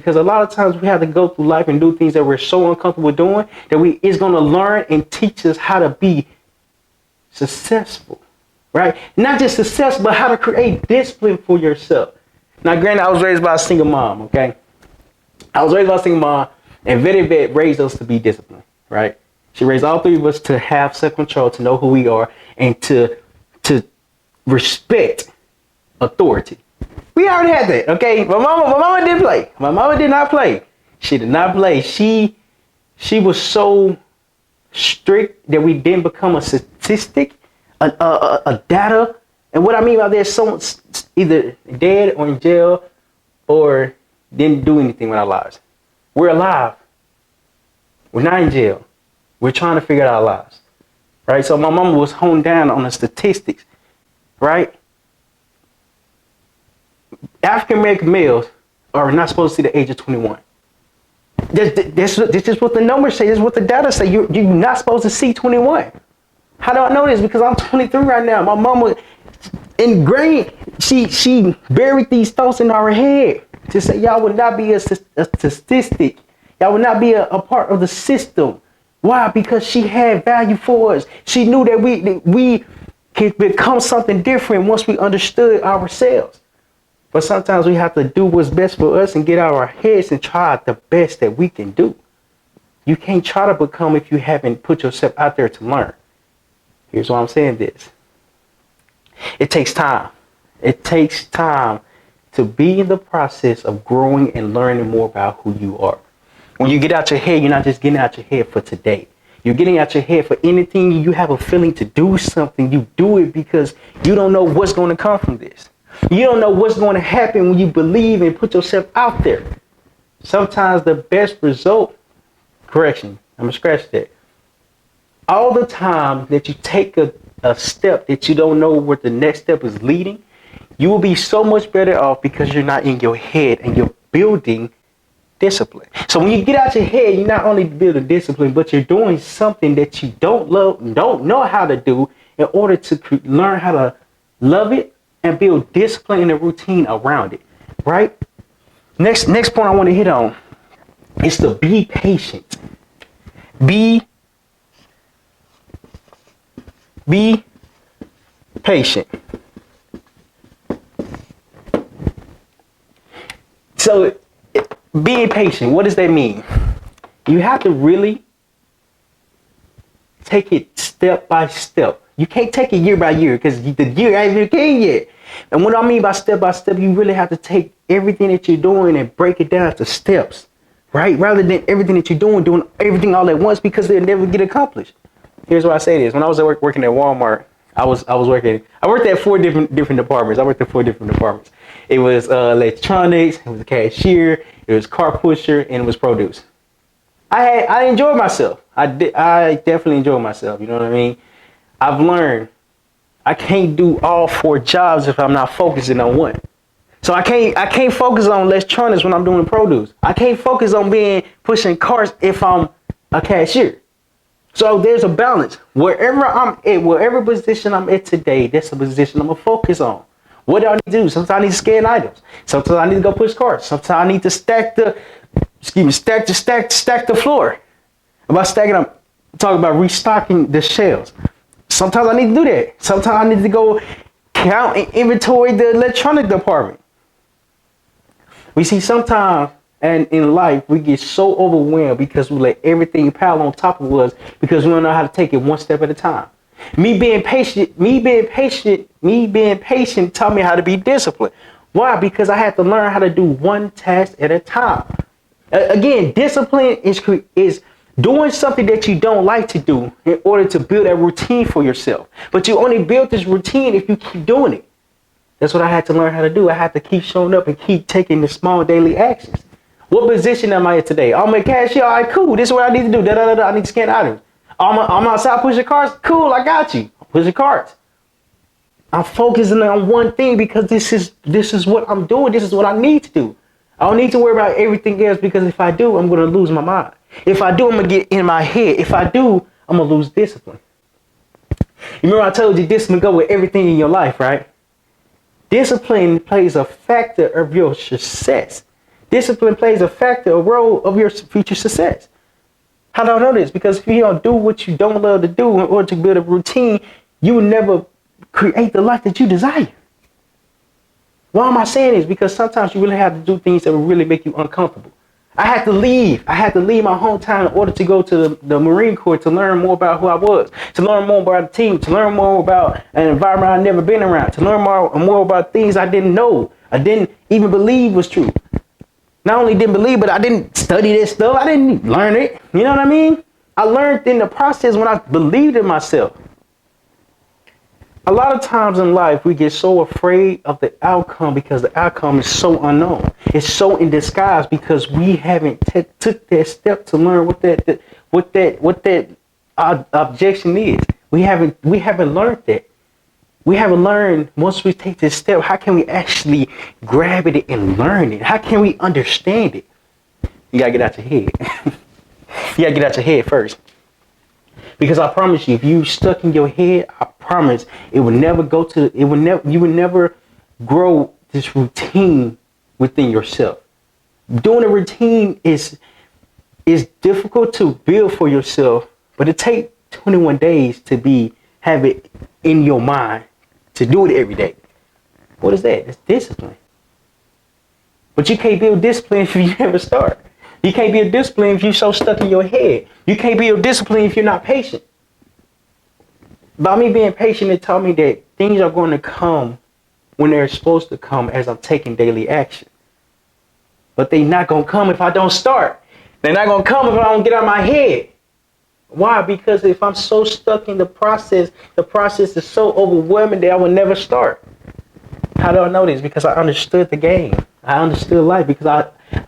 Because a lot of times we have to go through life and do things that we're so uncomfortable doing that it's going to learn and teach us how to be successful, right? Not just successful, but how to create discipline for yourself. Now, granted, I was raised by a single mom, okay? I was raised by a single mom, and Very raised us to be disciplined, right? She raised all three of us to have self-control, to know who we are, and to respect authority. We already had that, okay? My mama didn't play. My mama did not play. She did not play. She was so strict that we didn't become a statistic, a data. And what I mean by that is someone either dead or in jail or didn't do anything with our lives. We're alive. We're not in jail. We're trying to figure out our lives, right? So my mama was honed down on the statistics, right? African-American males are not supposed to see the age of 21. This is what the numbers say. This is what the data say. You're not supposed to see 21. How do I know this? Because I'm 23 right now. My mama ingrained, she buried these thoughts in our head to say y'all would not be a statistic. Y'all would not be a part of the system. Why? Because she had value for us. She knew that we could become something different once we understood ourselves. But sometimes we have to do what's best for us and get out of our heads and try the best that we can do. You can't try to become if you haven't put yourself out there to learn. Here's why I'm saying this. It takes time. It takes time to be in the process of growing and learning more about who you are. When you get out your head, you're not just getting out your head for today. You're getting out your head for anything you have a feeling to do something. You do it because you don't know what's going to come from this. You don't know what's going to happen when you believe and put yourself out there. Sometimes the best result, correction, I'm going to scratch that. All the time that you take a step that you don't know where the next step is leading, you will be so much better off because you're not in your head and you're building discipline. So when you get out your head, you're not only building discipline, but you're doing something that you don't know how to do in order to learn how to love it and build discipline and a routine around it, right? Next point I want to hit on is to be patient. Be patient. So being patient, what does that mean? You have to really take it step by step. You can't take it year by year because the year ain't even came yet. And what I mean by step, you really have to take everything that you're doing and break it down to steps, right? Rather than everything that you're doing everything all at once because they'll never get accomplished. Here's why I say this. When I was working at Walmart, I worked at four different departments. I worked at 4 different departments. It was electronics, it was a cashier, it was car pusher, and it was produce. I enjoyed myself. I definitely enjoyed myself. You know what I mean? I've learned I can't do all 4 jobs if I'm not focusing on one. So I can't focus on electronics when I'm doing produce. I can't focus on pushing cars if I'm a cashier. So there's a balance. Wherever I'm at, whatever position I'm at today, that's the position I'm gonna focus on. What do I need to do? Sometimes I need to scan items. Sometimes I need to go push cars. Sometimes I need to stack the floor. About stacking, I'm talking about restocking the shelves. Sometimes I need to do that. Sometimes I need to go count and inventory the electronic department. We see sometimes, and in life, we get so overwhelmed because we let everything pile on top of us because we don't know how to take it one step at a time. Me being patient taught me how to be disciplined. Why? Because I had to learn how to do one task at a time. Again, discipline is doing something that you don't like to do in order to build a routine for yourself. But you only build this routine if you keep doing it. That's what I had to learn how to do. I had to keep showing up and keep taking the small daily actions. What position am I in today? I'm a cashier. All right, cool. This is what I need to do. I need to scan items. I'm outside pushing carts. Cool, I got you. Pushing carts. I'm focusing on one thing because this is what I'm doing. This is what I need to do. I don't need to worry about everything else because if I do, I'm going to lose my mind. If I do, I'm going to get in my head. If I do, I'm going to lose discipline. You remember I told you discipline go with everything in your life, right? Discipline plays a factor of your success. Discipline plays a role of your future success. How do I know this? Because if you don't do what you don't love to do in order to build a routine, you will never create the life that you desire. Why am I saying this? Because sometimes you really have to do things that will really make you uncomfortable. I had to leave my hometown in order to go to the Marine Corps to learn more about who I was, to learn more about the team, to learn more about an environment I'd never been around, to learn more about things I didn't know, I didn't even believe was true. Not only didn't believe, but I didn't study this stuff. I didn't learn it. You know what I mean? I learned in the process when I believed in myself. A lot of times in life, we get so afraid of the outcome because the outcome is so unknown. It's so in disguise because we haven't took that step to learn what that objection is. We haven't learned that. We haven't learned once we take this step, how can we actually grab it and learn it? How can we understand it? You gotta get out your head. You gotta get out your head first. Because I promise you, if you stuck in your head, I promise you would never grow this routine within yourself. Doing a routine is difficult to build for yourself, but it takes 21 days to have it in your mind to do it every day. What is that? It's discipline. But you can't build discipline if you never start. You can't build discipline if you're so stuck in your head. You can't build discipline if you're not patient. By me being patient, it taught me that things are going to come when they're supposed to come as I'm taking daily action. But they're not going to come if I don't start. They're not going to come if I don't get out of my head. Why? Because if I'm so stuck in the process is so overwhelming that I will never start. How do I know this? Because I understood the game. I understood life because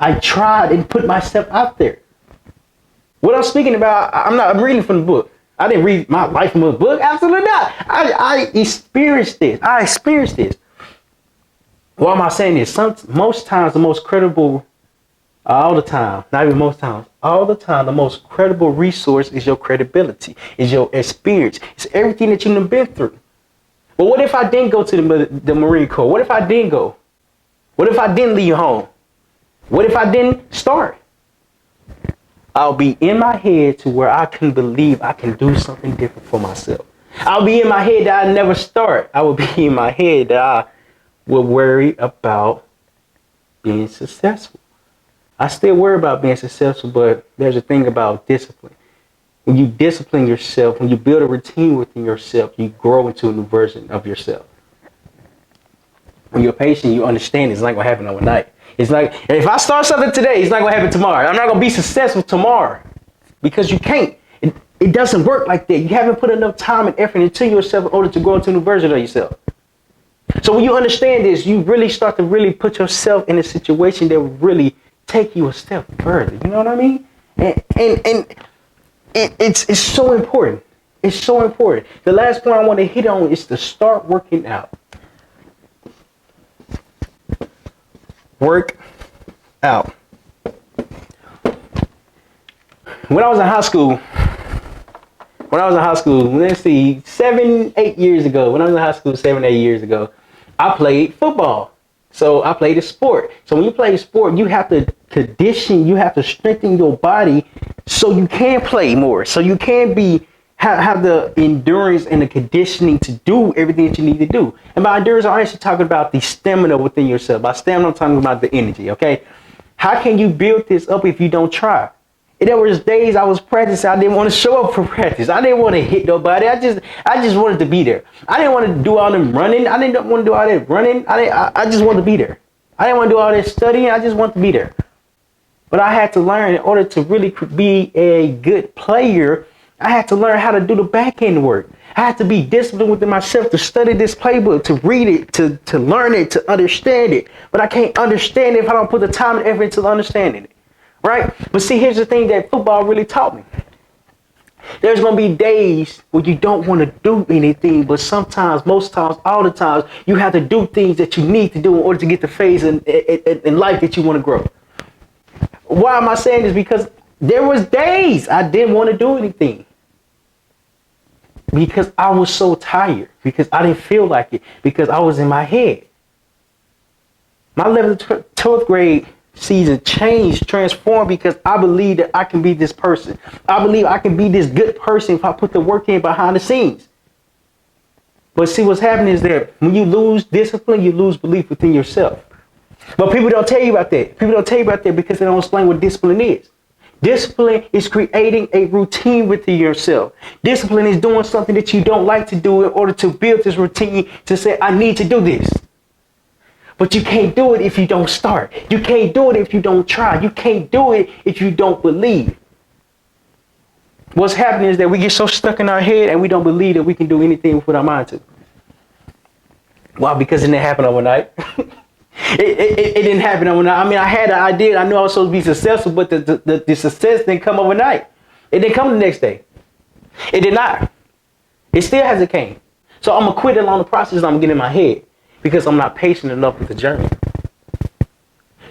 I tried and put myself out there. What I'm speaking about, I'm reading from the book. I didn't read my life from a book. Absolutely not. I experienced this. Why am I saying this? Most times, the most credible, all the time, not even most times, all the time, the most credible resource is your credibility, is your experience. It's everything that you've been through. But what if I didn't go to the Marine Corps? What if I didn't go? What if I didn't leave home? What if I didn't start? I'll be in my head to where I can believe I can do something different for myself. I'll be in my head that I never start. I will be in my head that I will worry about being successful. I still worry about being successful, but there's a thing about discipline. When you discipline yourself, when you build a routine within yourself, you grow into a new version of yourself. When you're patient, you understand it's not going to happen overnight. It's like, if I start something today, it's not going to happen tomorrow. I'm not going to be successful tomorrow because you can't. It doesn't work like that. You haven't put enough time and effort into yourself in order to grow into a new version of yourself. So when you understand this, you really start to really put yourself in a situation that will really take you a step further. You know what I mean? And it's so important. It's so important. The last point I want to hit on is to start working out. Work out. When I was in high school, let's see, 7-8 years ago, I played football. So I played a sport. So when you play a sport, you have to condition, you have to strengthen your body so you can play more. So you can have the endurance and the conditioning to do everything that you need to do. And by endurance, I'm actually talking about the stamina within yourself. By stamina, I'm talking about the energy, okay? How can you build this up if you don't try? And there was days I was practicing, I didn't want to show up for practice. I didn't want to hit nobody. I just wanted to be there. I didn't want to do all them running. I didn't want to do all that running. I just wanted to be there. I didn't want to do all that studying. I just wanted to be there. But I had to learn in order to really be a good player. I had to learn how to do the back end work. I had to be disciplined within myself to study this playbook, to read it, to learn it, to understand it. But I can't understand it if I don't put the time and effort into understanding it. Right? But see, here's the thing that football really taught me. There's going to be days where you don't want to do anything, but sometimes, most times, all the times, you have to do things that you need to do in order to get the phase in life that you want to grow. Why am I saying this? Because there was days I didn't want to do anything. Because I was so tired. Because I didn't feel like it. Because I was in my head. My 11th, 12th grade sees a change, transform, because I believe that I can be this person. I believe I can be this good person if I put the work in behind the scenes. But see, what's happening is that when you lose discipline, you lose belief within yourself. But people don't tell you about that. People don't tell you about that because they don't explain what discipline is. Discipline is creating a routine within yourself. Discipline is doing something that you don't like to do in order to build this routine to say, I need to do this. But you can't do it if you don't start. You can't do it if you don't try. You can't do it if you don't believe. What's happening is that we get so stuck in our head and we don't believe that we can do anything we put our mind to. Why? Because it didn't happen overnight. It didn't happen overnight. I mean, I had an idea. I knew I was supposed to be successful, but the success didn't come overnight. It didn't come the next day. It did not. It still hasn't came. So I'm going to quit along the process and I'm going to get in my head because I'm not patient enough with the journey.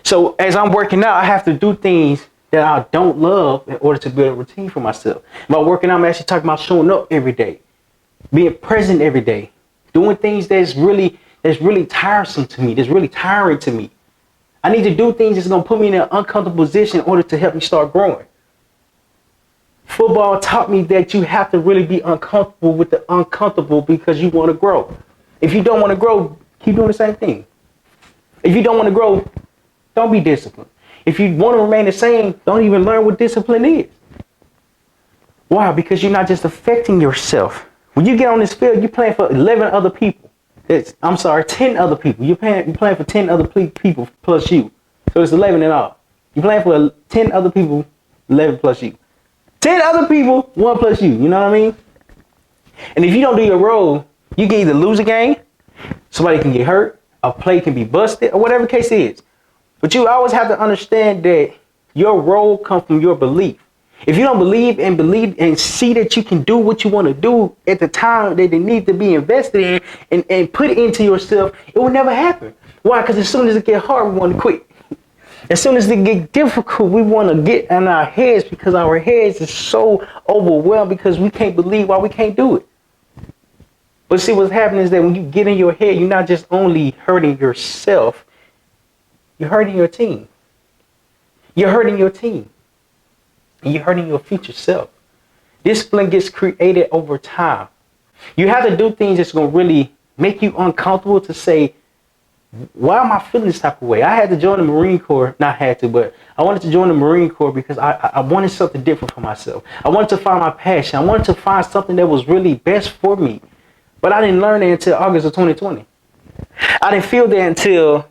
So as I'm working out, I have to do things that I don't love in order to build a routine for myself. By working out, I'm actually talking about showing up every day, being present every day, doing things that's really tiresome to me, that's really tiring to me. I need to do things that's going to put me in an uncomfortable position in order to help me start growing. Football taught me that you have to really be uncomfortable with the uncomfortable because you want to grow. If you don't want to grow, keep doing the same thing. If you don't want to grow, don't be disciplined. If you want to remain the same, don't even learn what discipline is. Why? Because you're not just affecting yourself. When you get on this field, you're playing for 11 other people. 10 other people. You're playing for 10 other people plus you. So it's 11 in all. You're playing for 10 other people, 11 plus you. 10 other people, 1 plus you. You know what I mean? And if you don't do your role, you can either lose a game, somebody can get hurt, a play can be busted, or whatever the case is. But you always have to understand that your role comes from your belief. If you don't believe and see that you can do what you want to do at the time that it needs to be invested in and put it into yourself, it will never happen. Why? Because as soon as it gets hard, we want to quit. As soon as it gets difficult, we want to get in our heads because our heads is so overwhelmed because we can't believe why we can't do it. But see, what's happening is that when you get in your head, you're not just only hurting yourself, you're hurting your team. You're hurting your team. And you're hurting your future self. Discipline gets created over time. You have to do things that's going to really make you uncomfortable to say, why am I feeling this type of way? I had to join the Marine Corps. Not had to, but I wanted to join the Marine Corps because I wanted something different for myself. I wanted to find my passion. I wanted to find something that was really best for me. But I didn't learn that until August of 2020. I didn't feel that until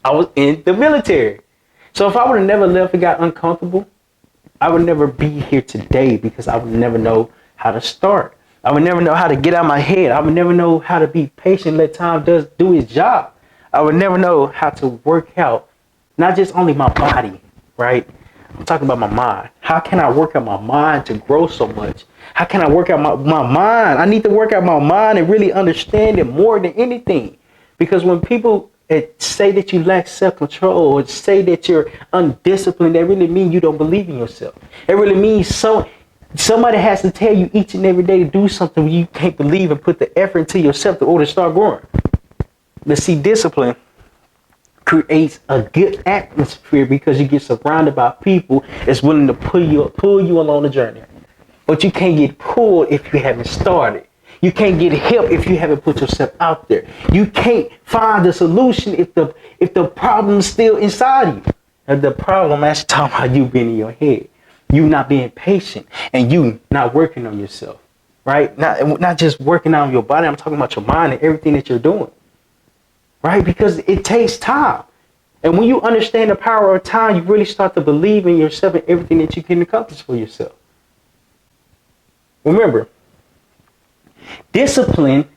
I was in the military. So if I would have never left and got uncomfortable, I would never be here today because I would never know how to start. I would never know how to get out of my head. I would never know how to be patient, let time do his job. I would never know how to work out, not just only my body, right? I'm talking about my mind. How can I work out my mind to grow so much? How can I work out my mind? I need to work out my mind and really understand it more than anything. Because when people say that you lack self-control or say that you're undisciplined, that really means you don't believe in yourself. It really means somebody has to tell you each and every day to do something when you can't believe and put the effort into yourself in order to start growing. But see, discipline creates a good atmosphere because you get surrounded by people that's willing to pull you along the journey. But you can't get pulled if you haven't started. You can't get help if you haven't put yourself out there. You can't find the solution if the problem's still inside you. And the problem actually talking about you being in your head. You not being patient and you not working on yourself. Right? Not just working on your body. I'm talking about your mind and everything that you're doing. Right? Because it takes time. And when you understand the power of time, you really start to believe in yourself and everything that you can accomplish for yourself. Remember, discipline,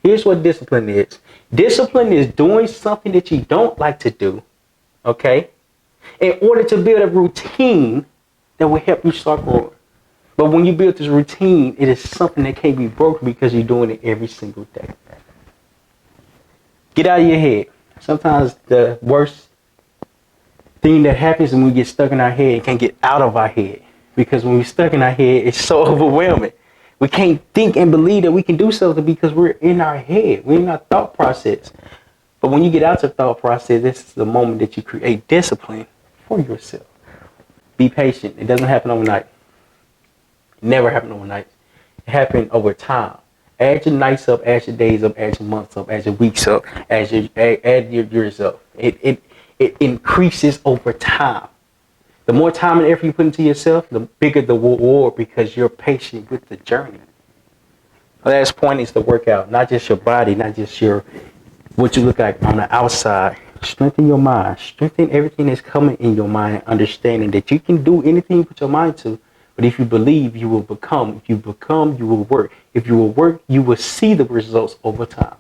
here's what discipline is. Discipline is doing something that you don't like to do, okay, in order to build a routine that will help you start growing. But when you build this routine, it is something that can't be broken because you're doing it every single day. Get out of your head. Sometimes the worst thing that happens when we get stuck in our head and can't get out of our head. Because when we're stuck in our head, it's so overwhelming. We can't think and believe that we can do something because we're in our head. We're in our thought process. But when you get out your thought process, this is the moment that you create discipline for yourself. Be patient. It doesn't happen overnight. It never happen overnight. It happens over time. Add your nights up, add your days up, add your months up, add your weeks up, add your years up. It increases over time. The more time and effort you put into yourself, the bigger the reward because you're patient with the journey. The last point is the workout, not just your body, not just what you look like on the outside. Strengthen your mind. Strengthen everything that's coming in your mind, understanding that you can do anything you put your mind to. But if you believe, you will become. If you become, you will work. If you will work, you will see the results over time.